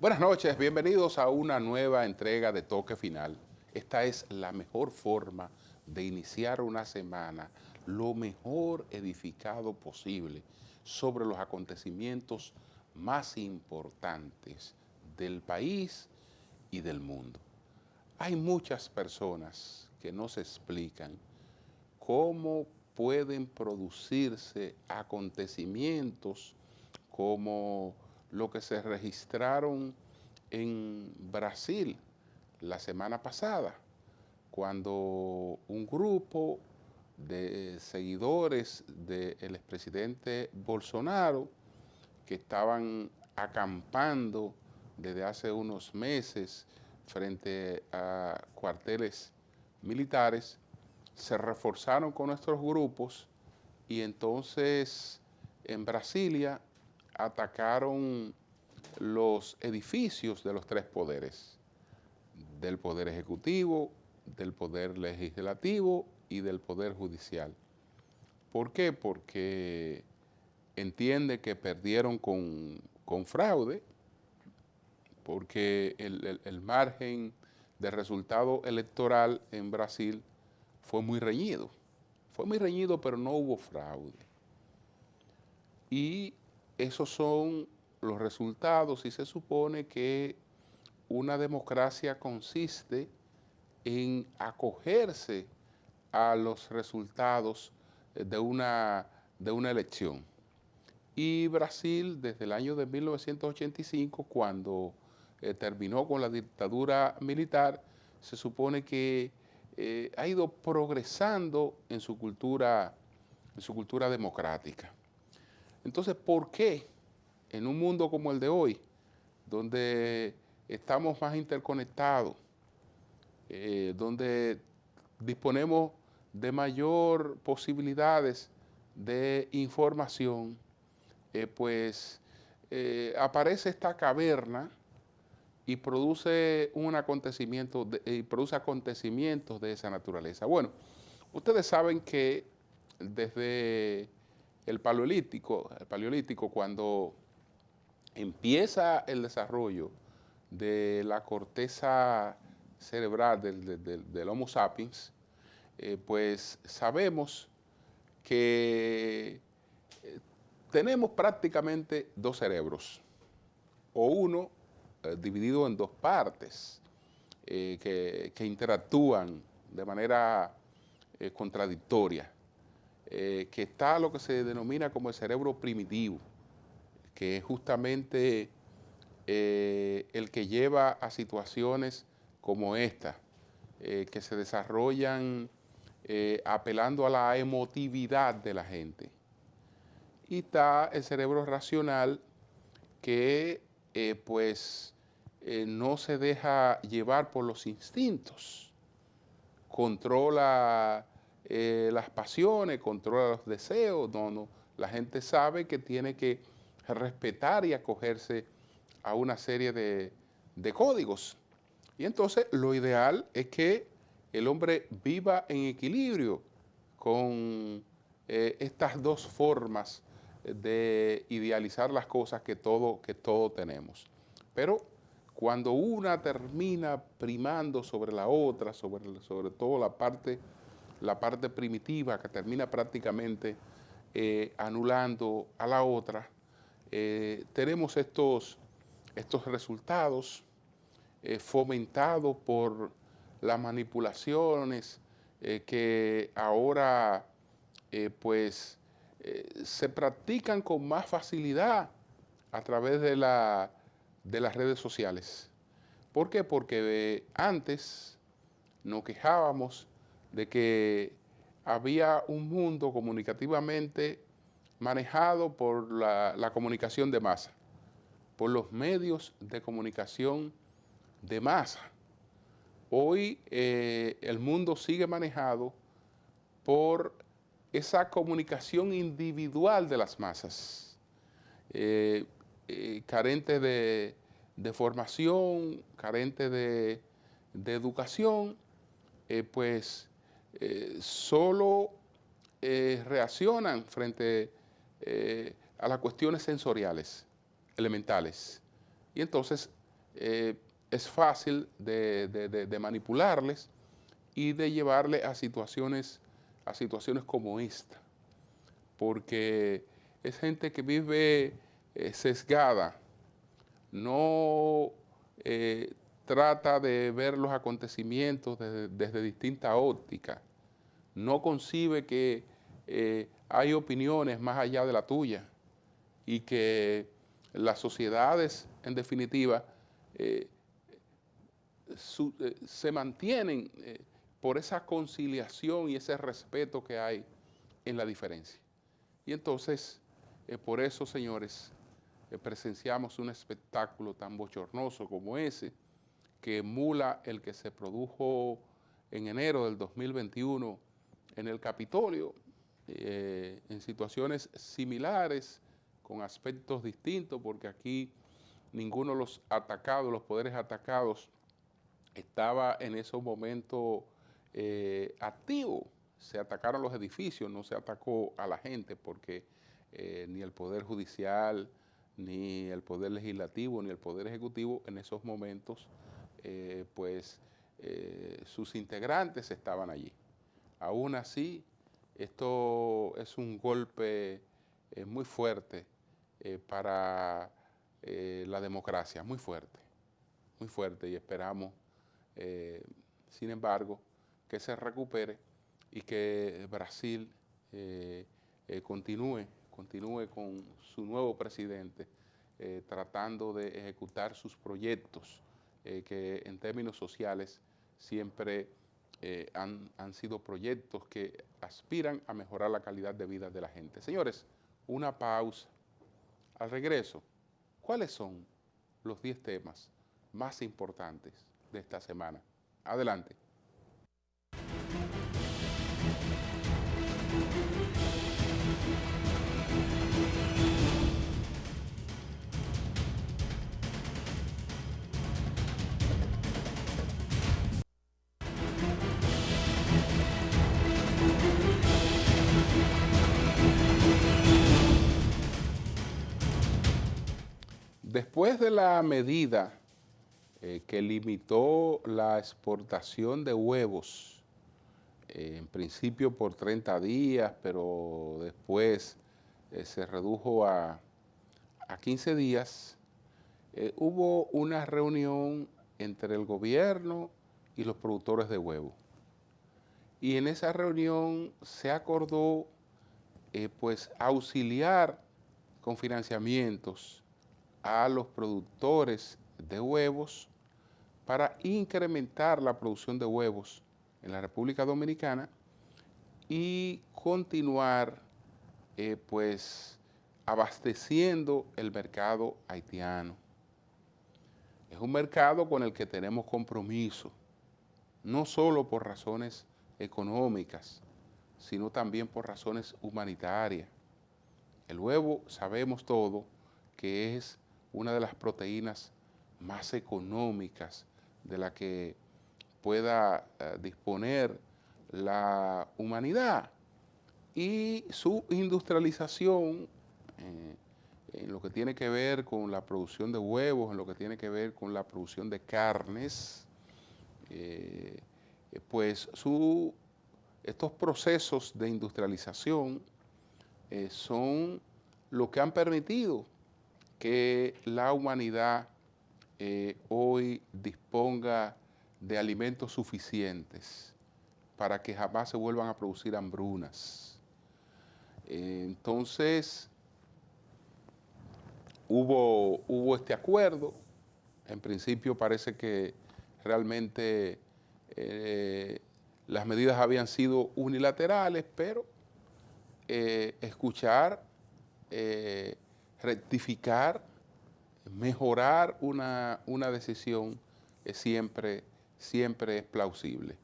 Buenas noches, bienvenidos a una nueva entrega de Toque Final. Esta es la mejor forma de iniciar una semana lo mejor edificado posible sobre los acontecimientos más importantes del país y del mundo. Hay muchas personas que no se explican cómo pueden producirse acontecimientos como lo que se registraron en Brasil la semana pasada, cuando un grupo de seguidores del expresidente Bolsonaro, que estaban acampando desde hace unos meses frente a cuarteles militares, se reforzaron con nuestros grupos y entonces en Brasilia atacaron los edificios de los tres poderes, del poder ejecutivo, del poder legislativo y del poder judicial. ¿Por qué? Porque entiende que perdieron con fraude, porque el margen de resultado electoral en Brasil fue muy reñido. Fue muy reñido, pero no hubo fraude. Y esos son los resultados, y se supone que una democracia consiste en acogerse a los resultados de una elección. Y Brasil, desde el año de 1985, cuando terminó con la dictadura militar, se supone que ha ido progresando en su cultura democrática. Entonces, ¿por qué en un mundo como el de hoy, donde estamos más interconectados, donde disponemos de mayor posibilidades de información, aparece esta caverna y produce produce acontecimientos de esa naturaleza? Bueno, ustedes saben que desde el paleolítico, cuando empieza el desarrollo de la corteza cerebral del Homo sapiens, pues sabemos que tenemos prácticamente dos cerebros, o uno dividido en dos partes que interactúan de manera contradictoria, que está lo que se denomina como el cerebro primitivo, que es justamente el que lleva a situaciones como esta, que se desarrollan apelando a la emotividad de la gente. Y está el cerebro racional, que no se deja llevar por los instintos, controla las pasiones, controla los deseos. No, la gente sabe que tiene que respetar y acogerse a una serie de códigos. Y entonces lo ideal es que el hombre viva en equilibrio con estas dos formas de idealizar las cosas que todo tenemos. Pero cuando una termina primando sobre la otra, sobre todo la parte primitiva, que termina prácticamente anulando a la otra, tenemos estos resultados fomentados por las manipulaciones que ahora se practican con más facilidad a través de las redes sociales. ¿Por qué? Porque antes nos quejábamos de que había un mundo comunicativamente manejado por la comunicación de masa, por los medios de comunicación de masa. Hoy el mundo sigue manejado por esa comunicación individual de las masas, carente de formación, carente de educación, solo reaccionan frente a las cuestiones sensoriales elementales. Y entonces es fácil de manipularles y de llevarle a situaciones como esta, porque es gente que vive sesgada, no trata de ver los acontecimientos desde distinta óptica, no concibe que hay opiniones más allá de la tuya y que las sociedades, en definitiva, se mantienen por esa conciliación y ese respeto que hay en la diferencia. Y entonces, por eso, señores, presenciamos un espectáculo tan bochornoso como ese, que emula el que se produjo en enero del 2021 en el Capitolio, en situaciones similares, con aspectos distintos, porque aquí ninguno de los atacados, los poderes atacados, estaba en esos momentos activo. Se atacaron los edificios, no se atacó a la gente, porque ni el Poder Judicial, ni el Poder Legislativo, ni el Poder Ejecutivo en esos momentos, sus integrantes estaban allí. Aún así, esto es un golpe muy fuerte para la democracia, muy fuerte, y esperamos, sin embargo, que se recupere y que Brasil continúe con su nuevo presidente, tratando de ejecutar sus proyectos que en términos sociales siempre han sido proyectos que aspiran a mejorar la calidad de vida de la gente. Señores, una pausa. Al regreso, ¿cuáles son los 10 temas más importantes de esta semana? Adelante. Después de la medida que limitó la exportación de huevos, en principio por 30 días, pero después se redujo a 15 días, hubo una reunión entre el gobierno y los productores de huevo. Y en esa reunión se acordó auxiliar con financiamientos a los productores de huevos para incrementar la producción de huevos en la República Dominicana y continuar abasteciendo el mercado haitiano. Es un mercado con el que tenemos compromiso, no solo por razones económicas, sino también por razones humanitarias. El huevo, sabemos todo, que es una de las proteínas más económicas de la que pueda disponer la humanidad, y su industrialización en lo que tiene que ver con la producción de huevos, en lo que tiene que ver con la producción de carnes, estos procesos de industrialización son lo que han permitido que la humanidad hoy disponga de alimentos suficientes para que jamás se vuelvan a producir hambrunas. Entonces, hubo este acuerdo. En principio parece que realmente las medidas habían sido unilaterales, pero escuchar, rectificar, mejorar una decisión siempre es plausible.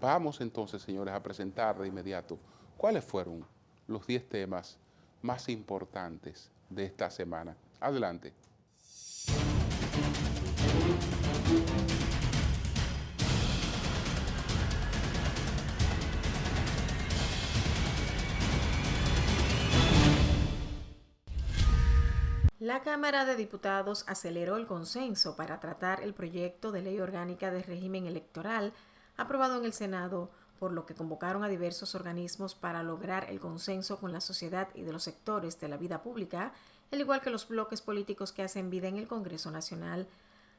Vamos entonces, señores, a presentar de inmediato cuáles fueron los 10 temas más importantes de esta semana. Adelante. La Cámara de Diputados aceleró el consenso para tratar el proyecto de ley orgánica de régimen electoral aprobado en el Senado, por lo que convocaron a diversos organismos para lograr el consenso con la sociedad y de los sectores de la vida pública, al igual que los bloques políticos que hacen vida en el Congreso Nacional.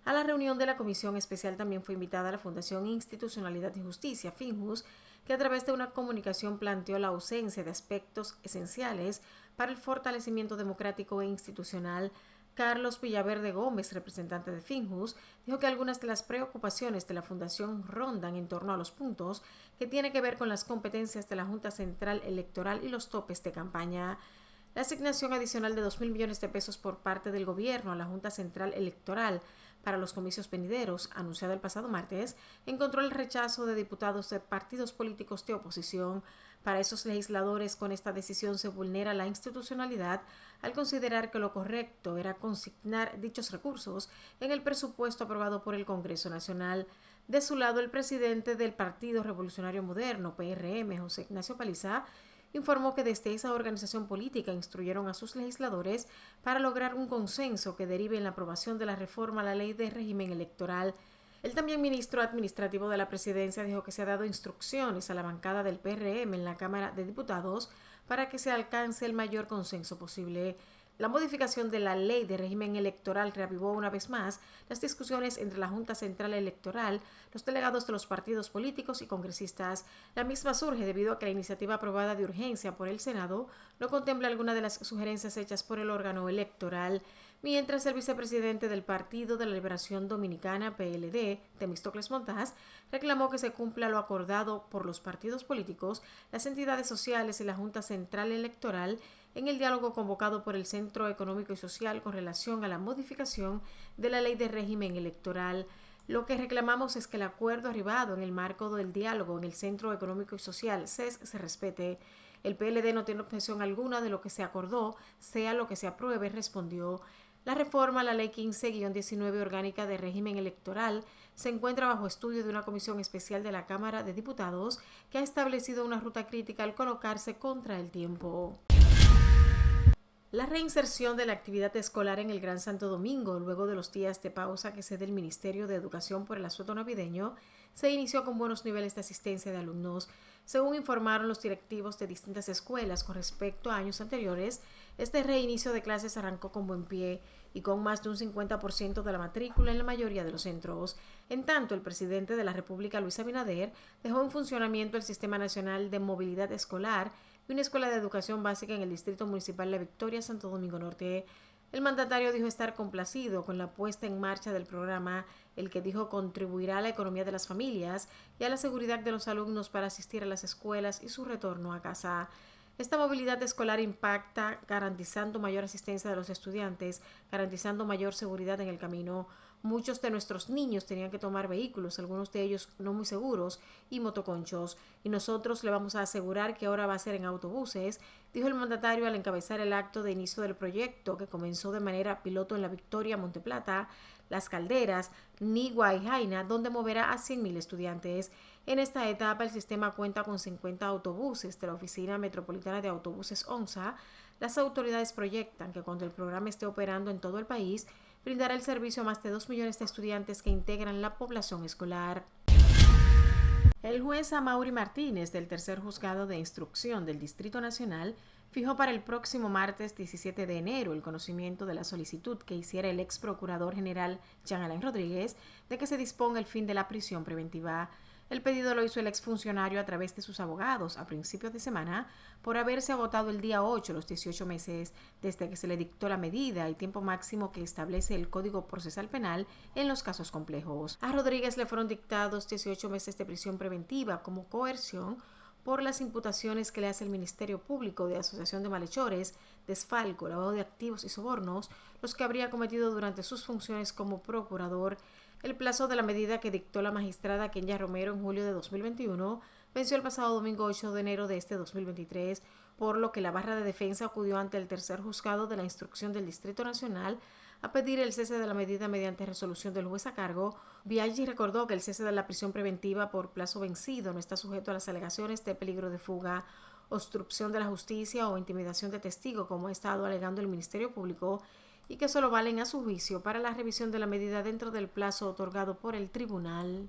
A la reunión de la Comisión Especial también fue invitada la Fundación Institucionalidad y Justicia, FINJUS, que a través de una comunicación planteó la ausencia de aspectos esenciales para el fortalecimiento democrático e institucional. Carlos Villaverde Gómez, representante de FINJUS, dijo que algunas de las preocupaciones de la Fundación rondan en torno a los puntos que tienen que ver con las competencias de la Junta Central Electoral y los topes de campaña. La asignación adicional de 2.000 millones de pesos por parte del gobierno a la Junta Central Electoral para los comicios venideros, anunciada el pasado martes, encontró el rechazo de diputados de partidos políticos de oposición. Para esos legisladores, con esta decisión se vulnera la institucionalidad al considerar que lo correcto era consignar dichos recursos en el presupuesto aprobado por el Congreso Nacional. De su lado, el presidente del Partido Revolucionario Moderno, PRM, José Ignacio Paliza, informó que desde esa organización política instruyeron a sus legisladores para lograr un consenso que derive en la aprobación de la reforma a la ley de régimen electoral. El también ministro administrativo de la presidencia dijo que se ha dado instrucciones a la bancada del PRM en la Cámara de Diputados para que se alcance el mayor consenso posible. La modificación de la ley de régimen electoral reavivó una vez más las discusiones entre la Junta Central Electoral, los delegados de los partidos políticos y congresistas. La misma surge debido a que la iniciativa aprobada de urgencia por el Senado no contempla alguna de las sugerencias hechas por el órgano electoral, mientras el vicepresidente del Partido de la Liberación Dominicana, PLD, Temístocles Montaz, reclamó que se cumpla lo acordado por los partidos políticos, las entidades sociales y la Junta Central Electoral en el diálogo convocado por el Centro Económico y Social con relación a la modificación de la ley de régimen electoral. Lo que reclamamos es que el acuerdo arribado en el marco del diálogo en el Centro Económico y Social, CES, se respete. El PLD no tiene objeción alguna de lo que se acordó, sea lo que se apruebe, respondió. La reforma a la Ley 15-19 orgánica de régimen electoral se encuentra bajo estudio de una comisión especial de la Cámara de Diputados que ha establecido una ruta crítica al colocarse contra el tiempo. La reinserción de la actividad escolar en el Gran Santo Domingo, luego de los días de pausa que cede el Ministerio de Educación por el asueto navideño, se inició con buenos niveles de asistencia de alumnos. Según informaron los directivos de distintas escuelas con respecto a años anteriores, este reinicio de clases arrancó con buen pie y con más de un 50% de la matrícula en la mayoría de los centros. En tanto, el presidente de la República, Luis Abinader, dejó en funcionamiento el Sistema Nacional de Movilidad Escolar y una escuela de educación básica en el Distrito Municipal La Victoria, Santo Domingo Norte. El mandatario dijo estar complacido con la puesta en marcha del programa, el que dijo contribuirá a la economía de las familias y a la seguridad de los alumnos para asistir a las escuelas y su retorno a casa. Esta movilidad escolar impacta garantizando mayor asistencia de los estudiantes, garantizando mayor seguridad en el camino. Muchos de nuestros niños tenían que tomar vehículos, algunos de ellos no muy seguros, y motoconchos, y nosotros le vamos a asegurar que ahora va a ser en autobuses, dijo el mandatario al encabezar el acto de inicio del proyecto que comenzó de manera piloto en La Victoria, Monteplata, Las Calderas, Nigua y Jaina, donde moverá a 100.000 estudiantes. En esta etapa, el sistema cuenta con 50 autobuses de la Oficina Metropolitana de Autobuses ONSA. Las autoridades proyectan que cuando el programa esté operando en todo el país, brindará el servicio a más de 2 millones de estudiantes que integran la población escolar. El juez Amaury Martínez, del Tercer Juzgado de Instrucción del Distrito Nacional, fijó para el próximo martes 17 de enero el conocimiento de la solicitud que hiciera el ex procurador general Jean Alain Rodríguez de que se disponga el fin de la prisión preventiva. El pedido lo hizo el exfuncionario a través de sus abogados a principios de semana por haberse agotado el día 8 los 18 meses desde que se le dictó la medida y tiempo máximo que establece el Código Procesal Penal en los casos complejos. A Rodríguez le fueron dictados 18 meses de prisión preventiva como coerción por las imputaciones que le hace el Ministerio Público de asociación de malhechores, desfalco, lavado de activos y sobornos, los que habría cometido durante sus funciones como procurador. El plazo de la medida que dictó la magistrada Kenya Romero en julio de 2021 venció el pasado domingo 8 de enero de este 2023, por lo que la barra de defensa acudió ante el Tercer Juzgado de la Instrucción del Distrito Nacional a pedir el cese de la medida mediante resolución del juez a cargo. Biaggi recordó que el cese de la prisión preventiva por plazo vencido no está sujeto a las alegaciones de peligro de fuga, obstrucción de la justicia o intimidación de testigo, como ha estado alegando el Ministerio Público, y que solo valen a su juicio para la revisión de la medida dentro del plazo otorgado por el tribunal.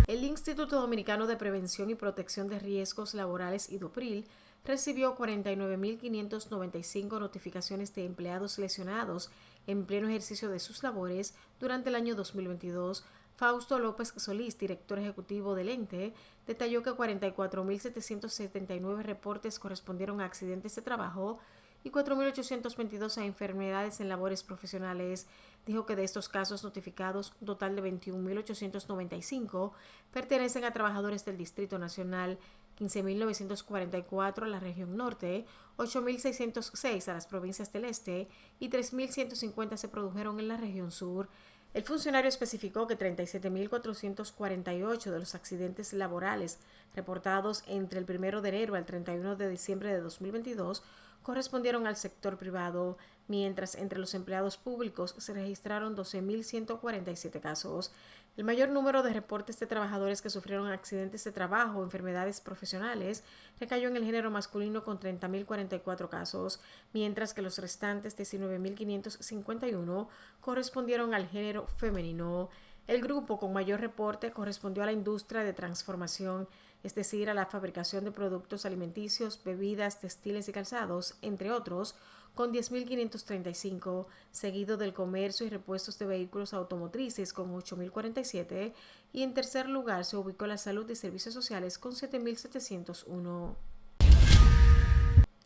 El Instituto Dominicano de Prevención y Protección de Riesgos Laborales, IDOPRIL, recibió 49.595 notificaciones de empleados lesionados en pleno ejercicio de sus labores durante el año 2022. Fausto López Solís, director ejecutivo del ente, detalló que 44.779 reportes correspondieron a accidentes de trabajo y 4.822 a enfermedades en labores profesionales. Dijo que de estos casos notificados, un total de 21.895 pertenecen a trabajadores del Distrito Nacional, 15.944 a la región norte, 8.606 a las provincias del este y 3.150 se produjeron en la región sur. El funcionario especificó que 37.448 de los accidentes laborales reportados entre el 1 de enero al 31 de diciembre de 2022 correspondieron al sector privado, mientras entre los empleados públicos se registraron 12.147 casos. El mayor número de reportes de trabajadores que sufrieron accidentes de trabajo o enfermedades profesionales recayó en el género masculino con 30.044 casos, mientras que los restantes 19.551 correspondieron al género femenino. El grupo con mayor reporte correspondió a la industria de transformación, es decir, a la fabricación de productos alimenticios, bebidas, textiles y calzados, entre otros, con 10.535, seguido del comercio y repuestos de vehículos automotrices con 8.047, y en tercer lugar se ubicó la salud y servicios sociales con 7.701.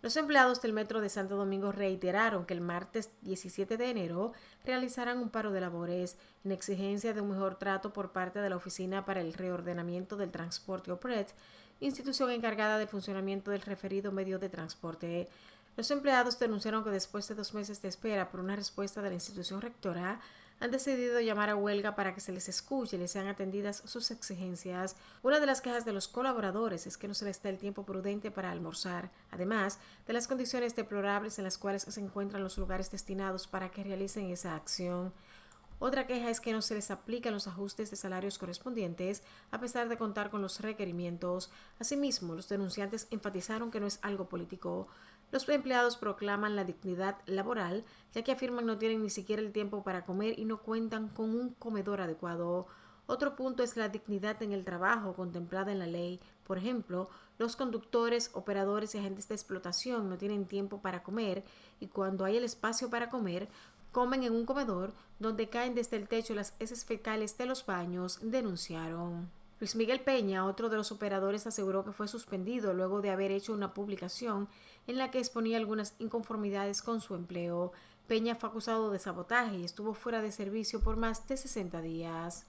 Los empleados del Metro de Santo Domingo reiteraron que el martes 17 de enero realizarán un paro de labores en exigencia de un mejor trato por parte de la Oficina para el Reordenamiento del Transporte OPRET, institución encargada del funcionamiento del referido medio de transporte. Los empleados denunciaron que después de 2 meses de espera por una respuesta de la institución rectora, han decidido llamar a huelga para que se les escuche y les sean atendidas sus exigencias. Una de las quejas de los colaboradores es que no se les da el tiempo prudente para almorzar, además de las condiciones deplorables en las cuales se encuentran los lugares destinados para que realicen esa acción. Otra queja es que no se les aplican los ajustes de salarios correspondientes a pesar de contar con los requerimientos. Asimismo, los denunciantes enfatizaron que no es algo político. Los empleados proclaman la dignidad laboral, ya que afirman no tienen ni siquiera el tiempo para comer y no cuentan con un comedor adecuado. Otro punto es la dignidad en el trabajo contemplada en la ley. Por ejemplo, los conductores, operadores y agentes de explotación no tienen tiempo para comer y cuando hay el espacio para comer, comen en un comedor donde caen desde el techo las heces fecales de los baños, denunciaron. Luis Miguel Peña, otro de los operadores, aseguró que fue suspendido luego de haber hecho una publicación en la que exponía algunas inconformidades con su empleo. Peña fue acusado de sabotaje y estuvo fuera de servicio por más de 60 días.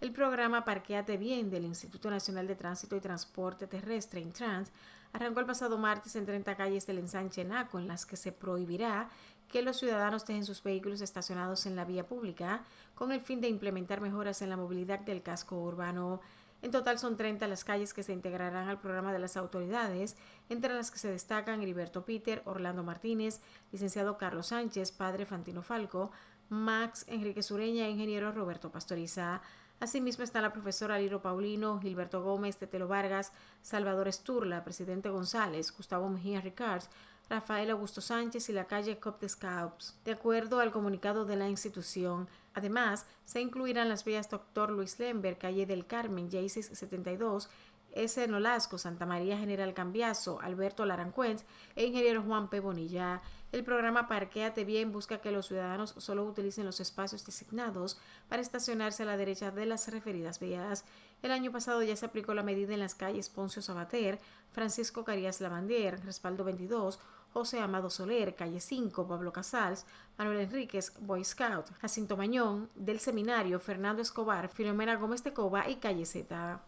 El programa Parquéate Bien del Instituto Nacional de Tránsito y Transporte Terrestre, Intrans, arrancó el pasado martes en 30 calles del ensanche Naco, en las que se prohibirá que los ciudadanos dejen sus vehículos estacionados en la vía pública con el fin de implementar mejoras en la movilidad del casco urbano. En total son 30 las calles que se integrarán al programa de las autoridades, entre las que se destacan Heriberto Peter, Orlando Martínez, licenciado Carlos Sánchez, padre Fantino Falco, Max Enrique Sureña e ingeniero Roberto Pastoriza. Asimismo están la profesora Liro Paulino, Gilberto Gómez, Tetelo Vargas, Salvador Esturla, Presidente González, Gustavo Mejía Ricard, Rafael Augusto Sánchez y la calle Cop de Scouts, de acuerdo al comunicado de la institución. Además, se incluirán las vías Dr. Luis Lember, calle del Carmen, Jayces 72, S. Nolasco, Santa María General Cambiaso, Alberto Larancuenz e ingeniero Juan P. Bonilla. El programa Parquéate Bien busca que los ciudadanos solo utilicen los espacios designados para estacionarse a la derecha de las referidas vías. El año pasado ya se aplicó la medida en las calles Poncio Sabater, Francisco Carías Lavandier, Respaldo 22, José Amado Soler, calle 5, Pablo Casals, Manuel Enríquez, Boy Scout, Jacinto Mañón, del Seminario, Fernando Escobar, Filomena Gómez de Cova y calle Z.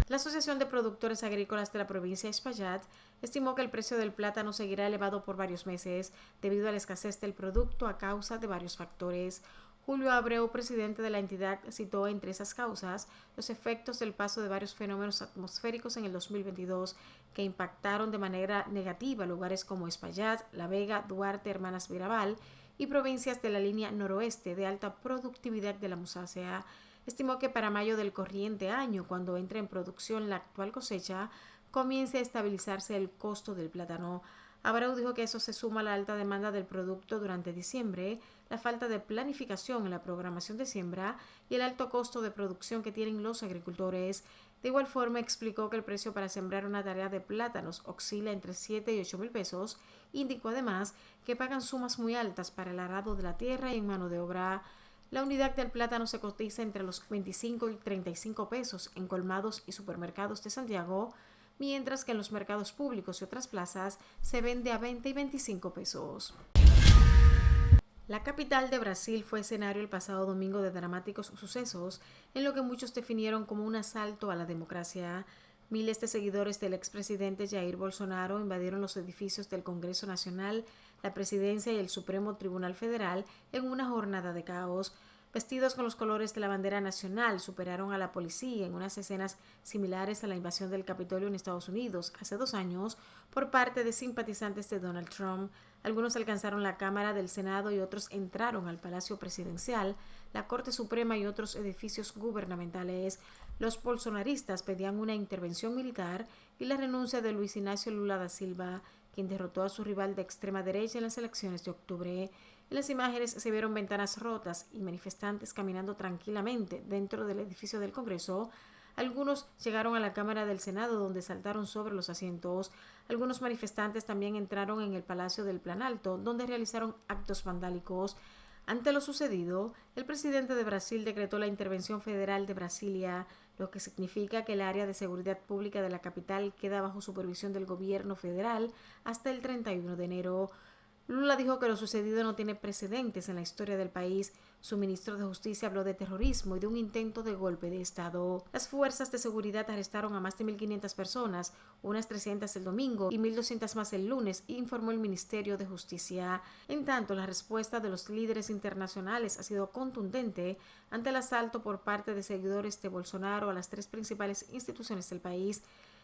La Asociación de Productores Agrícolas de la provincia de Espaillat estimó que el precio del plátano seguirá elevado por varios meses debido a la escasez del producto a causa de varios factores. Julio Abreu, presidente de la entidad, citó entre esas causas los efectos del paso de varios fenómenos atmosféricos en el 2022 que impactaron de manera negativa lugares como Espaillat, La Vega, Duarte, Hermanas Mirabal y provincias de la línea noroeste de alta productividad de la musácea. Estimó que para mayo del corriente año, cuando entre en producción la actual cosecha, comience a estabilizarse el costo del plátano. Abreu dijo que eso se suma a la alta demanda del producto durante diciembre, la falta de planificación en la programación de siembra y el alto costo de producción que tienen los agricultores. De igual forma, explicó que el precio para sembrar una tarea de plátanos oscila entre 7 y 8 mil pesos. Indicó además que pagan sumas muy altas para el arado de la tierra y en mano de obra. La unidad del plátano se cotiza entre los 25 y 35 pesos en colmados y supermercados de Santiago, mientras que en los mercados públicos y otras plazas se vende a 20 y 25 pesos. La capital de Brasil fue escenario el pasado domingo de dramáticos sucesos en lo que muchos definieron como un asalto a la democracia. Miles de seguidores del expresidente Jair Bolsonaro invadieron los edificios del Congreso Nacional, la Presidencia y el Supremo Tribunal Federal en una jornada de caos. Vestidos con los colores de la bandera nacional, superaron a la policía en unas escenas similares a la invasión del Capitolio en Estados Unidos hace 2 años por parte de simpatizantes de Donald Trump. Algunos alcanzaron la Cámara del Senado y otros entraron al Palacio Presidencial, la Corte Suprema y otros edificios gubernamentales. Los bolsonaristas pedían una intervención militar y la renuncia de Luis Ignacio Lula da Silva, quien derrotó a su rival de extrema derecha en las elecciones de octubre. En las imágenes se vieron ventanas rotas y manifestantes caminando tranquilamente dentro del edificio del Congreso. Algunos llegaron a la Cámara del Senado, donde saltaron sobre los asientos. Algunos manifestantes también entraron en el Palacio del Planalto, donde realizaron actos vandálicos. Ante lo sucedido, el presidente de Brasil decretó la intervención federal de Brasilia, lo que significa que el área de seguridad pública de la capital queda bajo supervisión del gobierno federal hasta el 31 de enero. Lula dijo que lo sucedido no tiene precedentes en la historia del país. Su ministro de Justicia habló de terrorismo y de un intento de golpe de Estado. Las fuerzas de seguridad arrestaron a más de 1.500 personas, unas 300 el domingo y 1.200 más el lunes, informó el Ministerio de Justicia. En tanto, la respuesta de los líderes internacionales ha sido contundente ante el asalto por parte de seguidores de Bolsonaro a las 3 principales instituciones del país.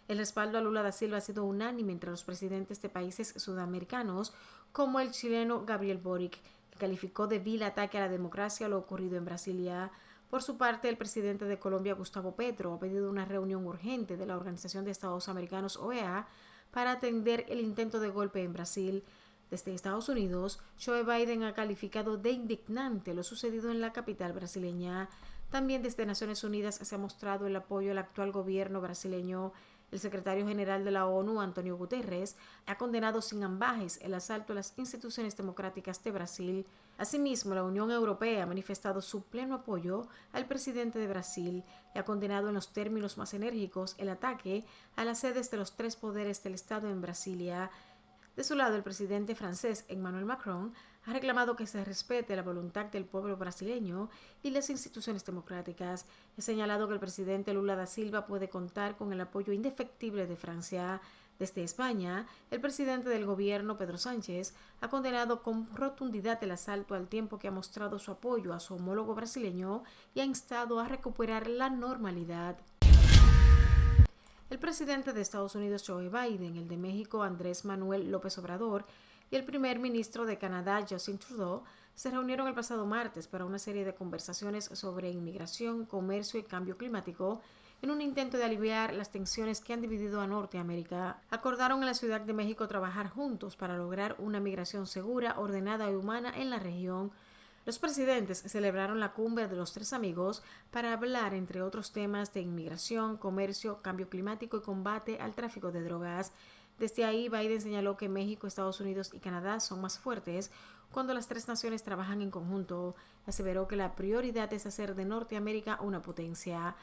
El respaldo a Lula da Silva ha sido unánime entre los presidentes de países sudamericanos, como el chileno Gabriel Boric, que calificó de vil ataque a la democracia lo ocurrido en Brasilia. Por su parte, el presidente de Colombia, Gustavo Petro, ha pedido una reunión urgente de la Organización de Estados Americanos, OEA, para atender el intento de golpe en Brasil. Desde Estados Unidos, Joe Biden ha calificado de indignante lo sucedido en la capital brasileña. También desde Naciones Unidas se ha mostrado el apoyo al actual gobierno brasileño. El secretario general de la ONU, Antonio Guterres, ha condenado sin ambajes el asalto a las instituciones democráticas de Brasil. Asimismo, la Unión Europea ha manifestado su pleno apoyo al presidente de Brasil y ha condenado en los términos más enérgicos el ataque a las sedes de los 3 poderes del Estado en Brasilia. De su lado, el presidente francés Emmanuel Macron ha reclamado que se respete la voluntad del pueblo brasileño y las instituciones democráticas. Ha señalado que el presidente Lula da Silva puede contar con el apoyo indefectible de Francia. Desde España, el presidente del gobierno, Pedro Sánchez, ha condenado con rotundidad el asalto al tiempo que ha mostrado su apoyo a su homólogo brasileño y ha instado a recuperar la normalidad. El presidente de Estados Unidos, Joe Biden, el de México, Andrés Manuel López Obrador, y el primer ministro de Canadá, Justin Trudeau, se reunieron el pasado martes para una serie de conversaciones sobre inmigración, comercio y cambio climático en un intento de aliviar las tensiones que han dividido a Norteamérica. Acordaron en la Ciudad de México trabajar juntos para lograr una migración segura, ordenada y humana en la región. Los presidentes celebraron la cumbre de los 3 amigos para hablar, entre otros temas, de inmigración, comercio, cambio climático y combate al tráfico de drogas. Desde ahí, Biden señaló que México, Estados Unidos y Canadá son más fuertes cuando las 3 naciones trabajan en conjunto. Aseveró que la prioridad es hacer de Norteamérica una potencia.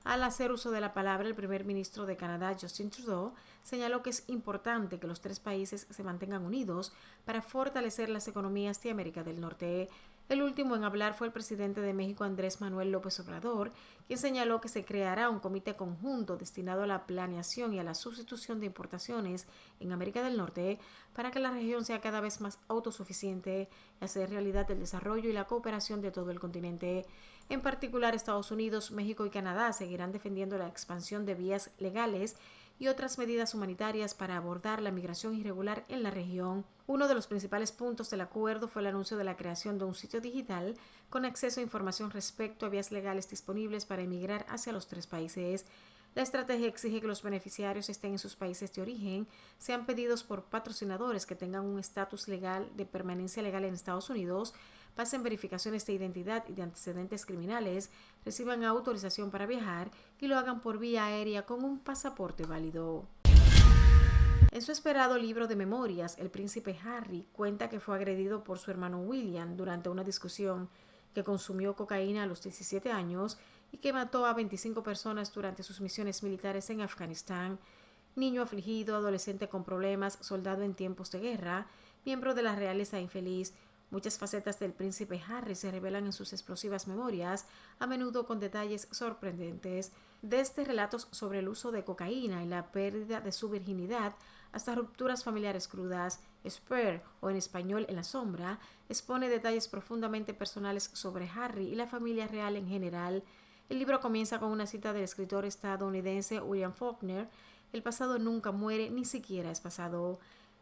Al hacer uso de la palabra, el primer ministro de Canadá, Justin Trudeau, señaló que es importante que los 3 países se mantengan unidos para fortalecer las economías de América del Norte. El último en hablar fue el presidente de México, Andrés Manuel López Obrador, quien señaló que se creará un comité conjunto destinado a la planeación y a la sustitución de importaciones en América del Norte para que la región sea cada vez más autosuficiente y hacer realidad el desarrollo y la cooperación de todo el continente. En particular, Estados Unidos, México y Canadá seguirán defendiendo la expansión de vías legales y otras medidas humanitarias para abordar la migración irregular en la región. Uno de los principales puntos del acuerdo fue el anuncio de la creación de un sitio digital con acceso a información respecto a vías legales disponibles para emigrar hacia los 3 países. La estrategia exige que los beneficiarios estén en sus países de origen, sean pedidos por patrocinadores que tengan un estatus legal de permanencia legal en Estados Unidos, pasen verificaciones de identidad y de antecedentes criminales, reciban autorización para viajar y lo hagan por vía aérea con un pasaporte válido. En su esperado libro de memorias, el príncipe Harry cuenta que fue agredido por su hermano William durante una discusión, que consumió cocaína a los 17 años y que mató a 25 personas durante sus misiones militares en Afganistán, niño afligido, adolescente con problemas, soldado en tiempos de guerra, miembro de la realeza infeliz. Muchas facetas del príncipe Harry se revelan en sus explosivas memorias, a menudo con detalles sorprendentes, desde relatos sobre el uso de cocaína y la pérdida de su virginidad hasta rupturas familiares crudas. Spare, o en español En la sombra, expone detalles profundamente personales sobre Harry y la familia real en general. El libro comienza con una cita del escritor estadounidense William Faulkner: "El pasado nunca muere, ni siquiera es pasado".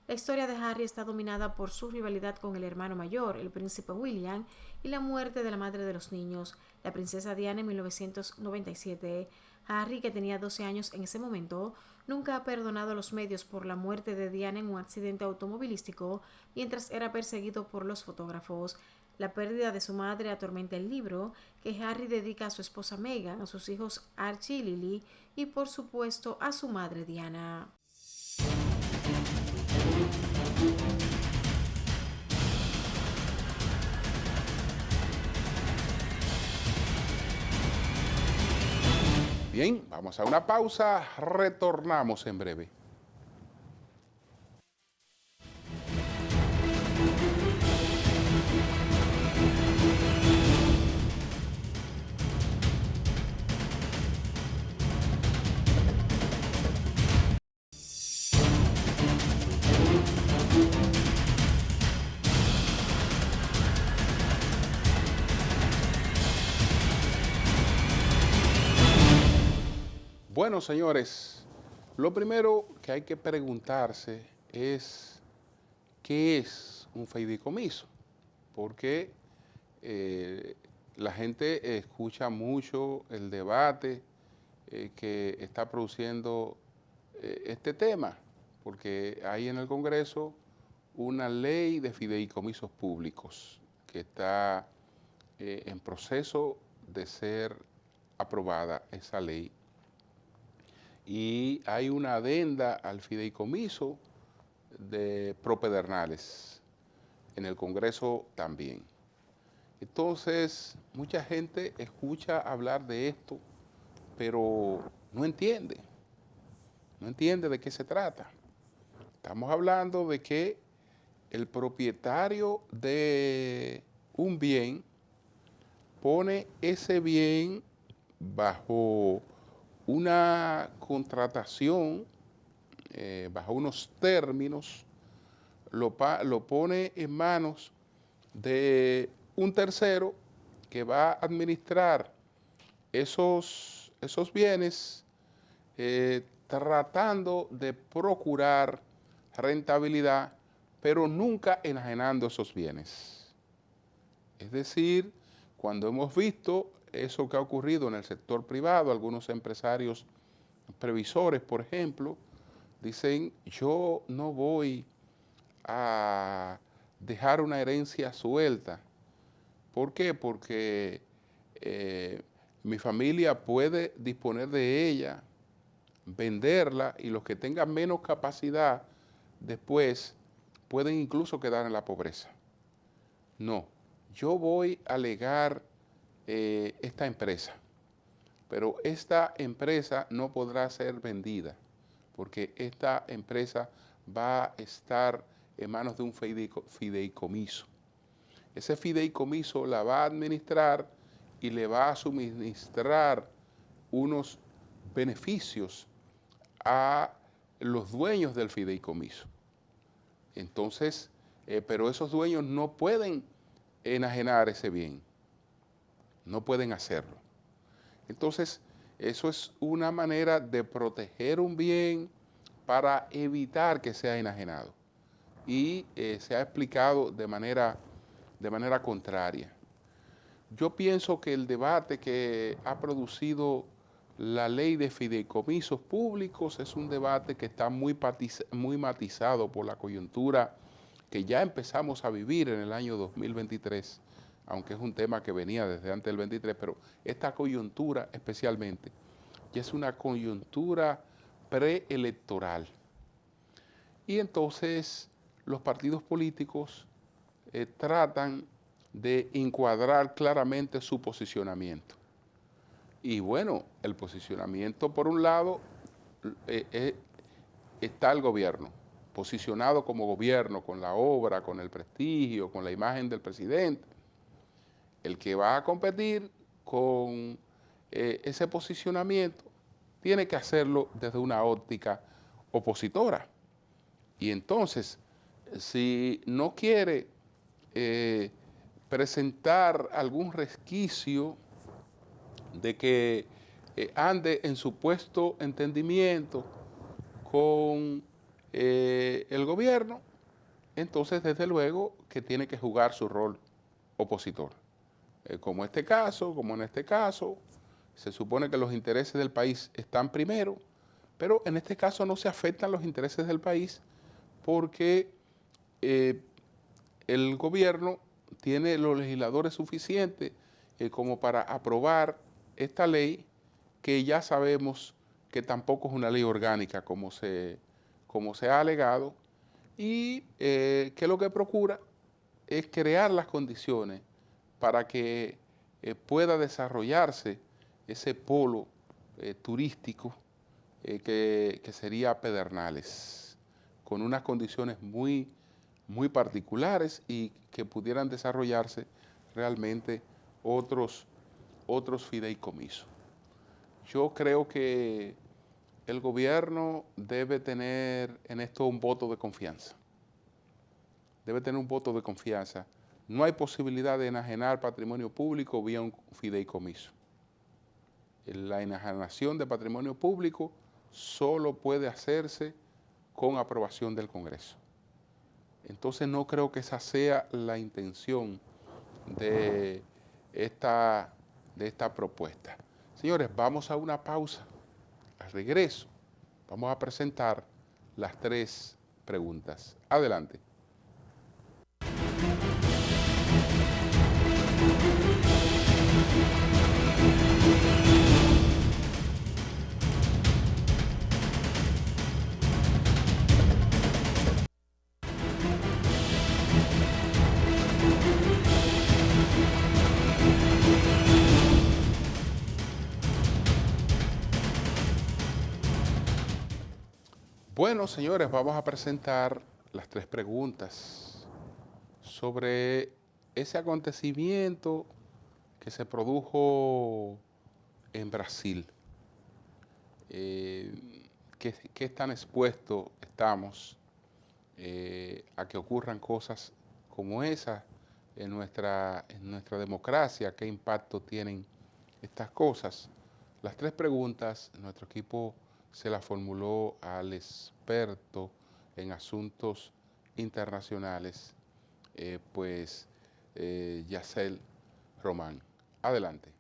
La historia de Harry está dominada por su rivalidad con el hermano mayor, el príncipe William, y la muerte de la madre de los niños, la princesa Diana, en 1997. Harry, que tenía 12 años en ese momento, nunca ha perdonado a los medios por la muerte de Diana en un accidente automovilístico mientras era perseguido por los fotógrafos. La pérdida de su madre atormenta el libro, que Harry dedica a su esposa Meghan, a sus hijos Archie y Lily y, por supuesto, a su madre Diana. Bien, vamos a una pausa, retornamos en breve. Bueno, señores, lo primero que hay que preguntarse es ¿qué es un fideicomiso? Porque la gente escucha mucho el debate que está produciendo este tema, porque hay en el Congreso una ley de fideicomisos públicos que está en proceso de ser aprobada esa ley. Y hay una adenda al fideicomiso de propedernales en el Congreso también. Entonces, mucha gente escucha hablar de esto, pero no entiende de qué se trata. Estamos hablando de que el propietario de un bien pone ese bien bajo una contratación, bajo unos términos, lo pone en manos de un tercero que va a administrar esos bienes, tratando de procurar rentabilidad, pero nunca enajenando esos bienes. Es decir, cuando hemos visto eso que ha ocurrido en el sector privado, algunos empresarios previsores, por ejemplo, dicen: yo no voy a dejar una herencia suelta. ¿Por qué? Porque mi familia puede disponer de ella, venderla, y los que tengan menos capacidad después pueden incluso quedar en la pobreza. No, yo voy a legar esta empresa, pero esta empresa no podrá ser vendida porque esta empresa va a estar en manos de un fideicomiso. Ese fideicomiso la va a administrar y le va a suministrar unos beneficios a los dueños del fideicomiso. Entonces, pero esos dueños no pueden enajenar ese bien, no pueden hacerlo. Entonces, eso es una manera de proteger un bien para evitar que sea enajenado. Y se ha explicado de manera contraria. Yo pienso que el debate que ha producido la ley de fideicomisos públicos es un debate que está muy matizado por la coyuntura que ya empezamos a vivir en el año 2023, aunque es un tema que venía desde antes del 23, pero esta coyuntura especialmente, ya es una coyuntura preelectoral. Y entonces los partidos políticos tratan de encuadrar claramente su posicionamiento. Y bueno, el posicionamiento, por un lado, está el gobierno, posicionado como gobierno, con la obra, con el prestigio, con la imagen del presidente. El que va a competir con ese posicionamiento tiene que hacerlo desde una óptica opositora. Y entonces, si no quiere presentar algún resquicio de que ande en supuesto entendimiento con el gobierno, entonces desde luego que tiene que jugar su rol opositor. Como en este caso, se supone que los intereses del país están primero, pero en este caso no se afectan los intereses del país porque el gobierno tiene los legisladores suficientes como para aprobar esta ley, que ya sabemos que tampoco es una ley orgánica como se ha alegado, y que lo que procura es crear las condiciones para que pueda desarrollarse ese polo turístico que sería Pedernales, con unas condiciones muy particulares y que pudieran desarrollarse realmente otros fideicomisos. Yo creo que el gobierno debe tener en esto un voto de confianza. Debe tener un voto de confianza. No hay posibilidad de enajenar patrimonio público vía un fideicomiso. La enajenación de patrimonio público solo puede hacerse con aprobación del Congreso. Entonces no creo que esa sea la intención de esta propuesta. Señores, vamos a una pausa. Al regreso, vamos a presentar las 3 preguntas. Adelante. Bueno, señores, vamos a presentar las 3 preguntas sobre ese acontecimiento que se produjo en Brasil. ¿Qué tan expuestos estamos a que ocurran cosas como esas en nuestra democracia? ¿Qué impacto tienen estas cosas? Las 3 preguntas, nuestro equipo se las formuló al experto en asuntos internacionales, Yacel Román. Adelante.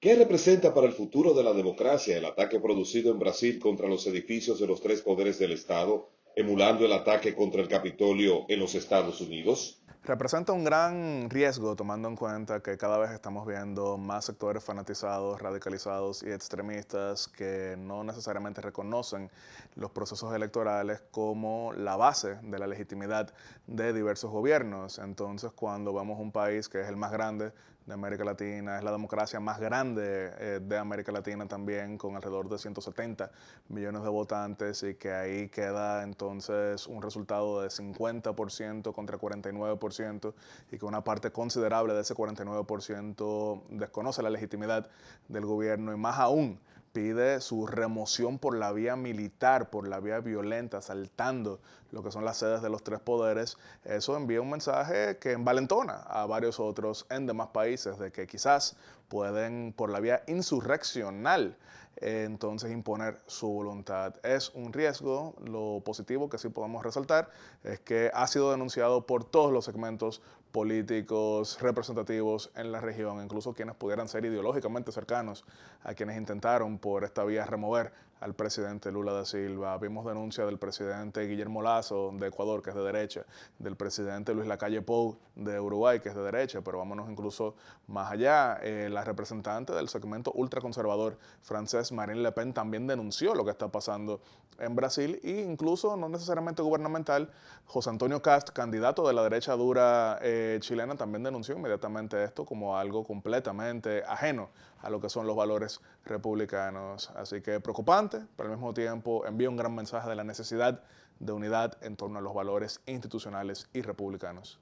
¿Qué representa para el futuro de la democracia el ataque producido en Brasil contra los edificios de los 3 poderes del Estado, emulando el ataque contra el Capitolio en los Estados Unidos? Representa un gran riesgo tomando en cuenta que cada vez estamos viendo más sectores fanatizados, radicalizados y extremistas que no necesariamente reconocen los procesos electorales como la base de la legitimidad de diversos gobiernos. Entonces, cuando vemos un país que es el más grande de América Latina, es la democracia más grande de América Latina también, con alrededor de 170 millones de votantes, y que ahí queda entonces un resultado de 50% contra 49%, y que una parte considerable de ese 49% desconoce la legitimidad del gobierno, y más aún pide su remoción por la vía militar, por la vía violenta, asaltando lo que son las sedes de los tres poderes, eso envía un mensaje que envalentona a varios otros en demás países de que quizás pueden, por la vía insurreccional, entonces imponer su voluntad. Es un riesgo. Lo positivo que sí podemos resaltar es que ha sido denunciado por todos los segmentos políticos representativos en la región, incluso quienes pudieran ser ideológicamente cercanos a quienes intentaron por esta vía remover al presidente Lula da Silva. Vimos denuncia del presidente Guillermo Lasso de Ecuador, que es de derecha, del presidente Luis Lacalle Pou de Uruguay, que es de derecha, pero vámonos incluso más allá. La representante del segmento ultraconservador francés, Marine Le Pen, también denunció lo que está pasando en Brasil e incluso no necesariamente gubernamental. José Antonio Kast, candidato de la derecha dura chilena, también denunció inmediatamente esto como algo completamente ajeno a lo que son los valores republicanos. Así que preocupante, pero al mismo tiempo envía un gran mensaje de la necesidad de unidad en torno a los valores institucionales y republicanos.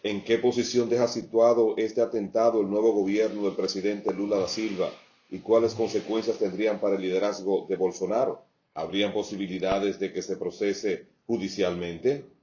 ¿En qué posición deja situado este atentado el nuevo gobierno del presidente Lula da Silva y cuáles consecuencias tendrían para el liderazgo de Bolsonaro? ¿Habrían posibilidades de que se procese judicialmente?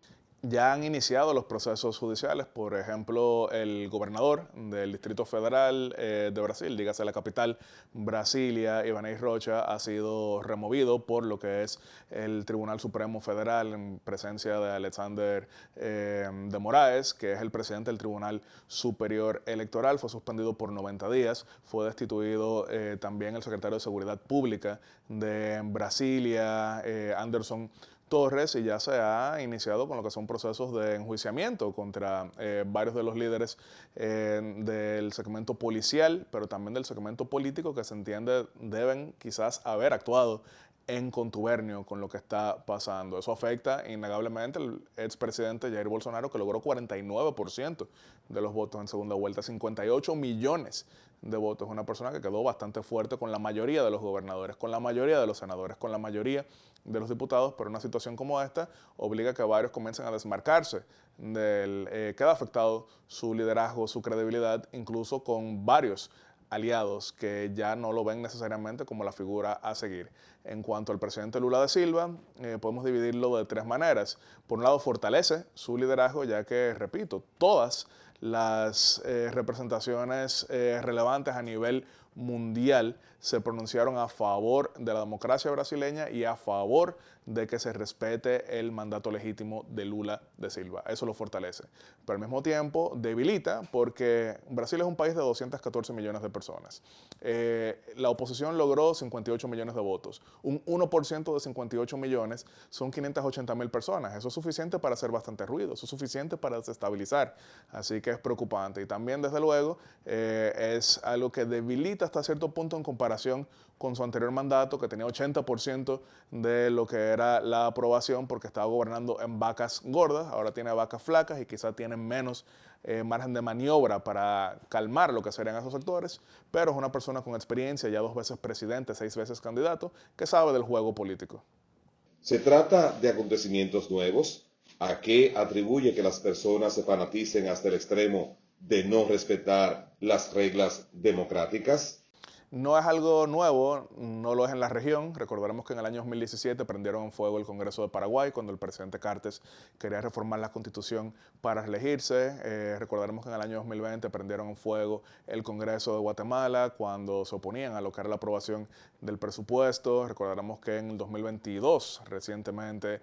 Ya han iniciado los procesos judiciales. Por ejemplo, el gobernador del Distrito Federal de Brasil, dígase la capital, Brasilia, Ibanez Rocha, ha sido removido por lo que es el Tribunal Supremo Federal en presencia de Alexander de Moraes, que es el presidente del Tribunal Superior Electoral. Fue suspendido por 90 días. Fue destituido también el secretario de Seguridad Pública de Brasilia, Anderson Torres, y ya se ha iniciado con lo que son procesos de enjuiciamiento contra varios de los líderes del segmento policial, pero también del segmento político, que se entiende deben quizás haber actuado en contubernio con lo que está pasando. Eso afecta innegablemente al expresidente Jair Bolsonaro, que logró 49% de los votos en segunda vuelta, 58 millones de votos. Una persona que quedó bastante fuerte con la mayoría de los gobernadores, con la mayoría de los senadores, con la mayoría de los diputados, pero una situación como esta obliga a que varios comiencen a desmarcarse queda afectado su liderazgo, su credibilidad, incluso con varios aliados que ya no lo ven necesariamente como la figura a seguir. En cuanto al presidente Lula da Silva, podemos dividirlo de tres maneras. Por un lado, fortalece su liderazgo, ya que, repito, todas las representaciones relevantes a nivel mundial se pronunciaron a favor de la democracia brasileña y a favor de que se respete el mandato legítimo de Lula da Silva. Eso lo fortalece. Pero al mismo tiempo debilita, porque Brasil es un país de 214 millones de personas. La oposición logró 58 millones de votos. Un 1% de 58 millones son 580,000 personas. Eso es suficiente para hacer bastante ruido. Eso es suficiente para desestabilizar. Así que es preocupante. Y también, desde luego, es algo que debilita hasta cierto punto en comparación con su anterior mandato, que tenía 80% de lo que era la aprobación, porque estaba gobernando en vacas gordas. Ahora tiene vacas flacas y quizás tienen menos margen de maniobra para calmar lo que serían esos sectores, pero es una persona con experiencia, ya 2 veces presidente, 6 veces candidato, que sabe del juego político. ¿Se trata de acontecimientos nuevos? ¿A qué atribuye que las personas se fanaticen hasta el extremo de no respetar las reglas democráticas? No es algo nuevo, no lo es en la región. Recordaremos que en el año 2017 prendieron en fuego el Congreso de Paraguay cuando el presidente Cartes quería reformar la Constitución para reelegirse. Recordaremos que en el año 2020 prendieron en fuego el Congreso de Guatemala cuando se oponían a lo que era la aprobación del presupuesto. Recordaremos que en el 2022 recientemente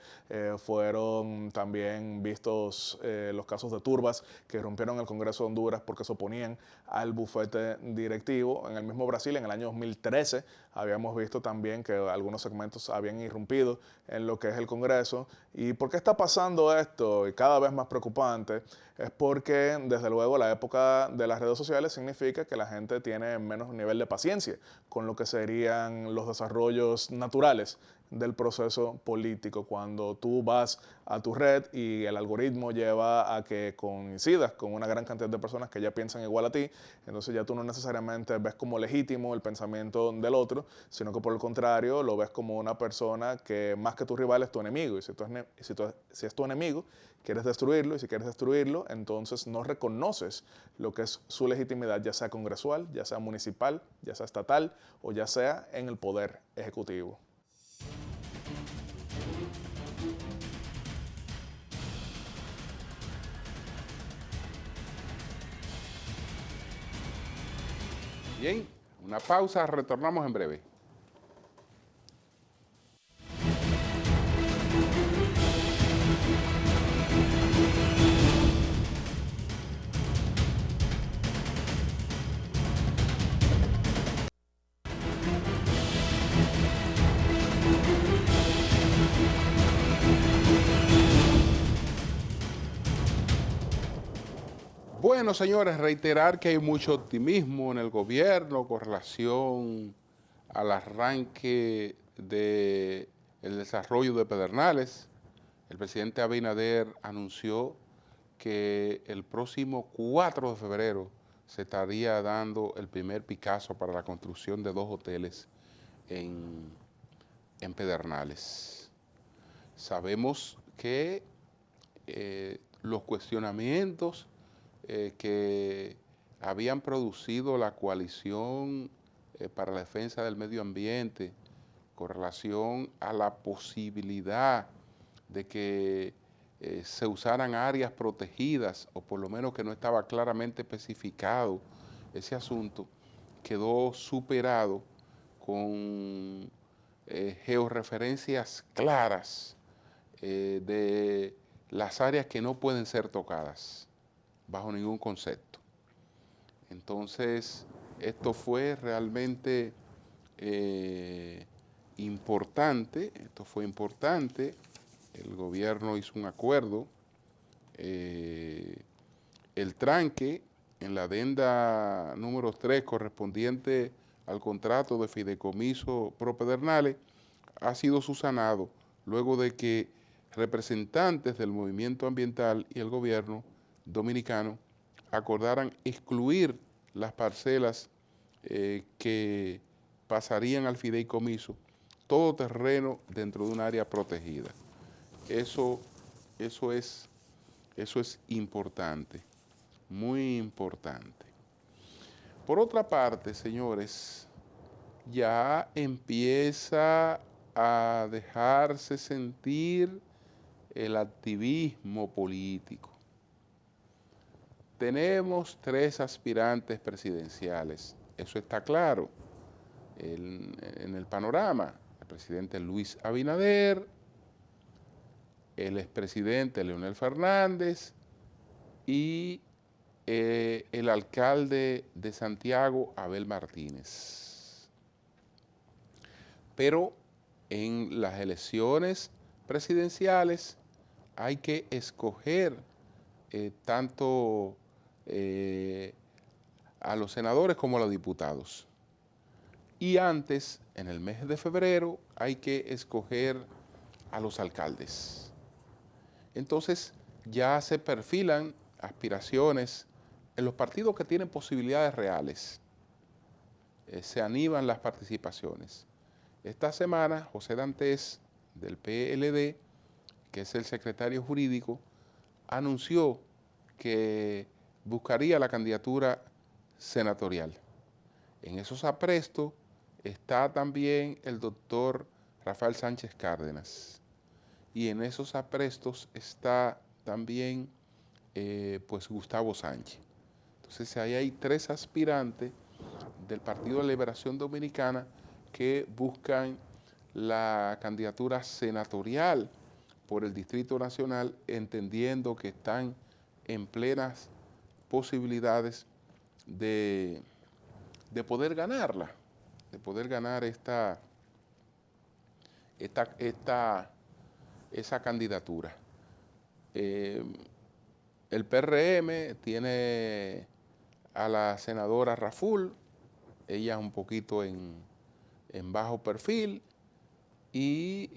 fueron también vistos los casos de turbas que irrumpieron el Congreso de Honduras porque se oponían al bufete directivo. En el mismo Brasil, en el año 2013, habíamos visto también que algunos segmentos habían irrumpido en lo que es el Congreso. ¿Y por qué está pasando esto? Y cada vez más preocupante, es porque desde luego la época de las redes sociales significa que la gente tiene menos nivel de paciencia con lo que serían los desarrollos naturales del proceso político. Cuando tú vas a tu red y el algoritmo lleva a que coincidas con una gran cantidad de personas que ya piensan igual a ti, entonces ya tú no necesariamente ves como legítimo el pensamiento del otro, sino que por el contrario lo ves como una persona que más que tu rival es tu enemigo. Y si es tu enemigo, quieres destruirlo, y si quieres destruirlo, entonces no reconoces lo que es su legitimidad, ya sea congresual, ya sea municipal, ya sea estatal o ya sea en el poder ejecutivo. Bien, una pausa, retornamos en breve. Bueno, señores, reiterar que hay mucho optimismo en el gobierno con relación al arranque del desarrollo de Pedernales. El presidente Abinader anunció que el próximo 4 de febrero se estaría dando el primer Picasso para la construcción de 2 hoteles en Pedernales. Sabemos que los cuestionamientos que habían producido la coalición para la defensa del medio ambiente con relación a la posibilidad de que se usaran áreas protegidas, o por lo menos que no estaba claramente especificado ese asunto, quedó superado con georreferencias claras de las áreas que no pueden ser tocadas bajo ningún concepto. Entonces, esto fue realmente importante, el gobierno hizo un acuerdo, el tranque en la adenda número 3 correspondiente al contrato de fideicomiso pro Pedernales ha sido subsanado luego de que representantes del movimiento ambiental y el gobierno dominicano acordaran excluir las parcelas que pasarían al fideicomiso, todo terreno dentro de un área protegida. Eso es importante, muy importante. Por otra parte, señores, ya empieza a dejarse sentir el activismo político. Tenemos 3 aspirantes presidenciales, eso está claro en el panorama. El presidente Luis Abinader, el expresidente Leonel Fernández y el alcalde de Santiago, Abel Martínez. Pero en las elecciones presidenciales hay que escoger tanto a los senadores como a los diputados. Y antes, en el mes de febrero, hay que escoger a los alcaldes. Entonces, ya se perfilan aspiraciones en los partidos que tienen posibilidades reales. Se animan las participaciones. Esta semana, José Dantes, del PLD, que es el secretario jurídico, anunció que buscaría la candidatura senatorial. En esos aprestos está también el doctor Rafael Sánchez Cárdenas. Y en esos aprestos está también pues Gustavo Sánchez. Entonces ahí hay 3 aspirantes del Partido de Liberación Dominicana que buscan la candidatura senatorial por el Distrito Nacional, entendiendo que están en plenas posibilidades de poder ganarla, de poder ganar esa candidatura. El PRM tiene a la senadora Raful, ella es un poquito en bajo perfil, y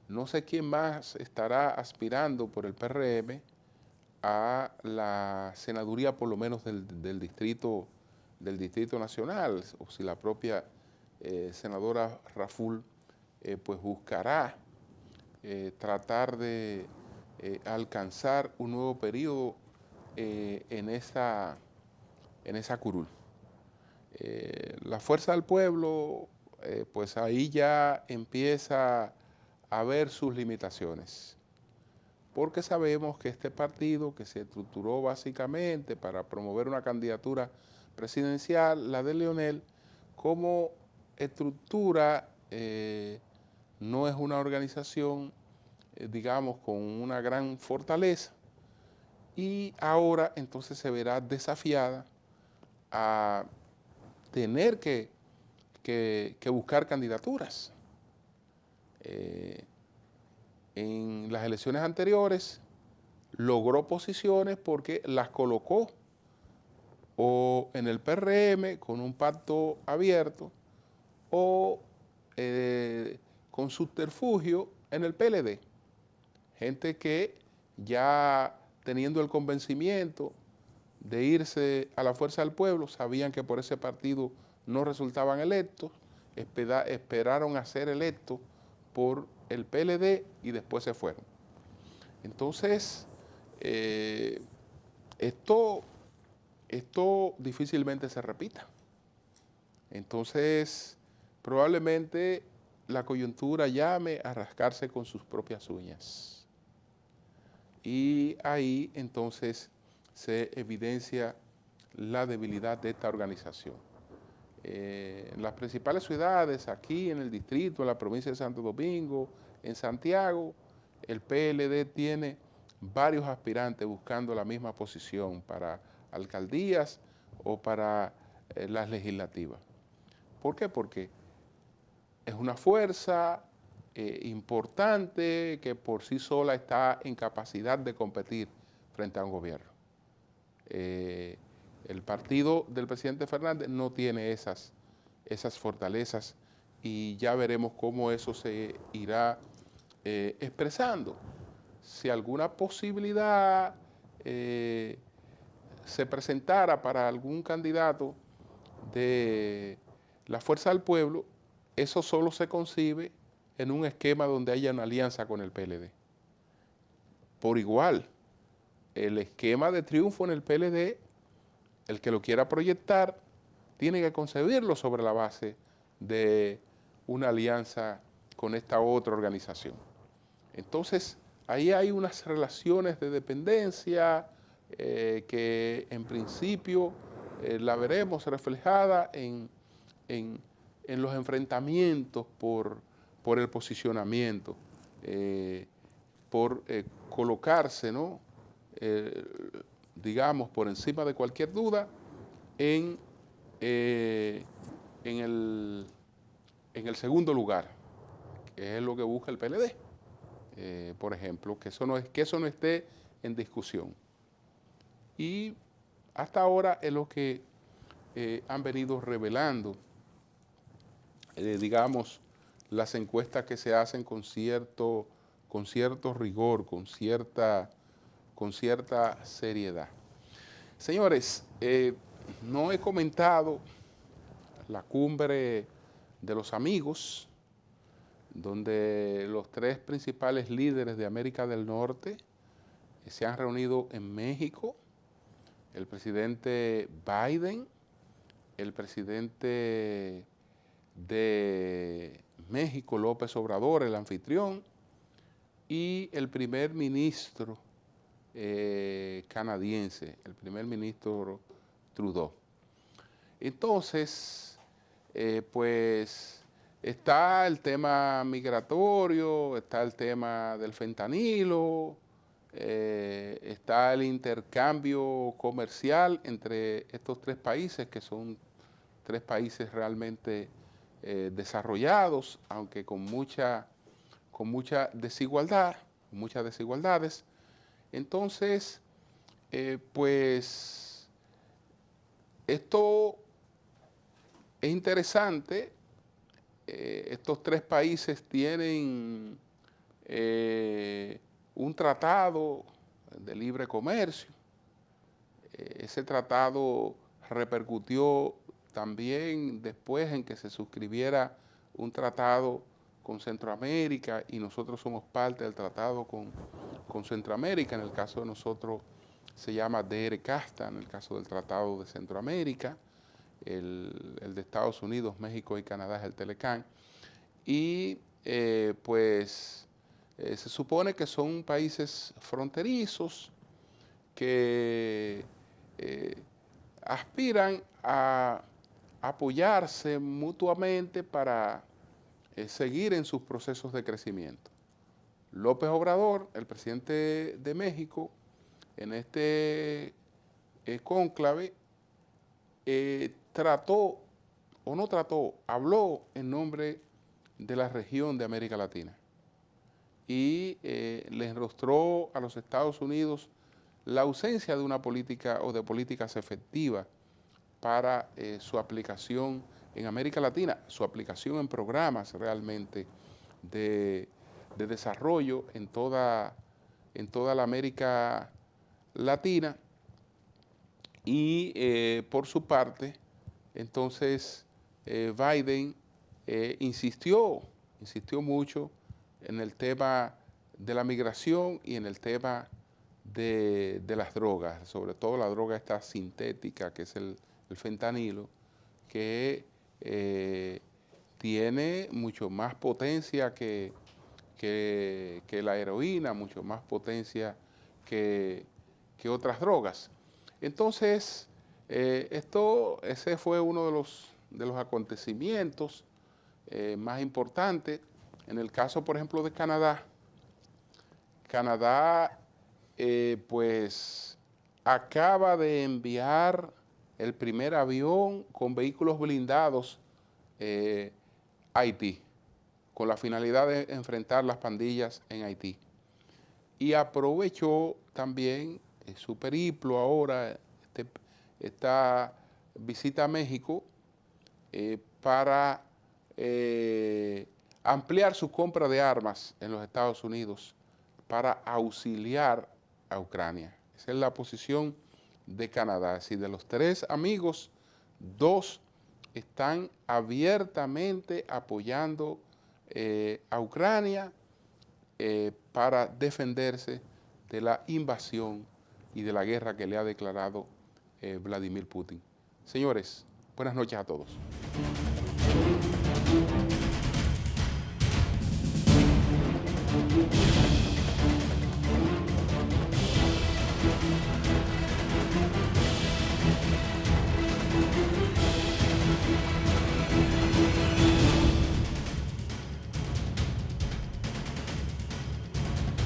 no sé quién más estará aspirando por el PRM a la senaduría, por lo menos del distrito nacional, o si la propia senadora Raful pues buscará tratar de alcanzar un nuevo periodo en esa curul. La Fuerza del Pueblo, pues ahí ya empieza a ver sus limitaciones, porque sabemos que este partido, que se estructuró básicamente para promover una candidatura presidencial, la de Leonel, como estructura no es una organización, digamos, con una gran fortaleza, y ahora entonces se verá desafiada a tener que buscar candidaturas. En las elecciones anteriores logró posiciones porque las colocó o en el PRM con un pacto abierto o con subterfugio en el PLD. Gente que ya teniendo el convencimiento de irse a la Fuerza del Pueblo, sabían que por ese partido no resultaban electos, esperaron a ser electos por el PLD y después se fueron. Entonces, esto difícilmente se repita. Entonces, probablemente la coyuntura llame a rascarse con sus propias uñas. Y ahí entonces se evidencia la debilidad de esta organización. En las principales ciudades, aquí en el distrito, en la provincia de Santo Domingo, en Santiago, el PLD tiene varios aspirantes buscando la misma posición para alcaldías o para las legislativas. ¿Por qué? Porque es una fuerza importante que por sí sola está en capacidad de competir frente a un gobierno. El partido del presidente Fernández no tiene esas fortalezas y ya veremos cómo eso se irá expresando. Si alguna posibilidad se presentara para algún candidato de la Fuerza del Pueblo, eso solo se concibe en un esquema donde haya una alianza con el PLD. Por igual, el esquema de triunfo en el PLD, el que lo quiera proyectar, tiene que concebirlo sobre la base de una alianza con esta otra organización. Entonces, ahí hay unas relaciones de dependencia que en principio la veremos reflejada en los enfrentamientos por el posicionamiento, por colocarse, ¿no? Digamos, por encima de cualquier duda en el segundo lugar, que es lo que busca el PLD, por ejemplo, que eso no esté en discusión. Y hasta ahora es lo que han venido revelando, digamos, las encuestas que se hacen con cierto rigor, con cierta seriedad. Señores, no he comentado la cumbre de los amigos, donde los tres principales líderes de América del Norte se han reunido en México: el presidente Biden, el presidente de México, López Obrador, el anfitrión, y el primer ministro canadiense, el primer ministro Trudeau. Entonces, pues está el tema migratorio, está el tema del fentanilo, está el intercambio comercial entre estos tres países, que son tres países realmente desarrollados, aunque con mucha desigualdad, muchas desigualdades. Entonces, pues esto es interesante estos tres países tienen un tratado de libre comercio. Ese tratado repercutió también después en que se suscribiera un tratado con Centroamérica y nosotros somos parte del tratado con Centroamérica. En el caso de nosotros se llama DR-CASTA, en el caso del Tratado de Centroamérica. El de Estados Unidos, México y Canadá es el Telecán. Y se supone que son países fronterizos que aspiran a apoyarse mutuamente para seguir en sus procesos de crecimiento. López Obrador, el presidente de México, en este cónclave, habló en nombre de la región de América Latina y le enrostró a los Estados Unidos la ausencia de una política o de políticas efectivas para su aplicación en América Latina, su aplicación en programas realmente de desarrollo en toda la América Latina. Y por su parte, entonces Biden insistió mucho en el tema de la migración y en el tema de las drogas, sobre todo la droga esta sintética que es el fentanilo, que tiene mucho más potencia que la heroína, mucho más potencia que otras drogas. Entonces, ese fue uno de los acontecimientos más importantes. En el caso, por ejemplo, de Canadá, pues acaba de enviar el primer avión con vehículos blindados a Haití, con la finalidad de enfrentar las pandillas en Haití. Y aprovechó también su periplo ahora, esta visita a México, para ampliar su compra de armas en los Estados Unidos para auxiliar a Ucrania. Esa es la posición de Canadá. Es decir, de los tres amigos, dos están abiertamente apoyando a Ucrania para defenderse de la invasión y de la guerra que le ha declarado Vladimir Putin. Señores, buenas noches a todos.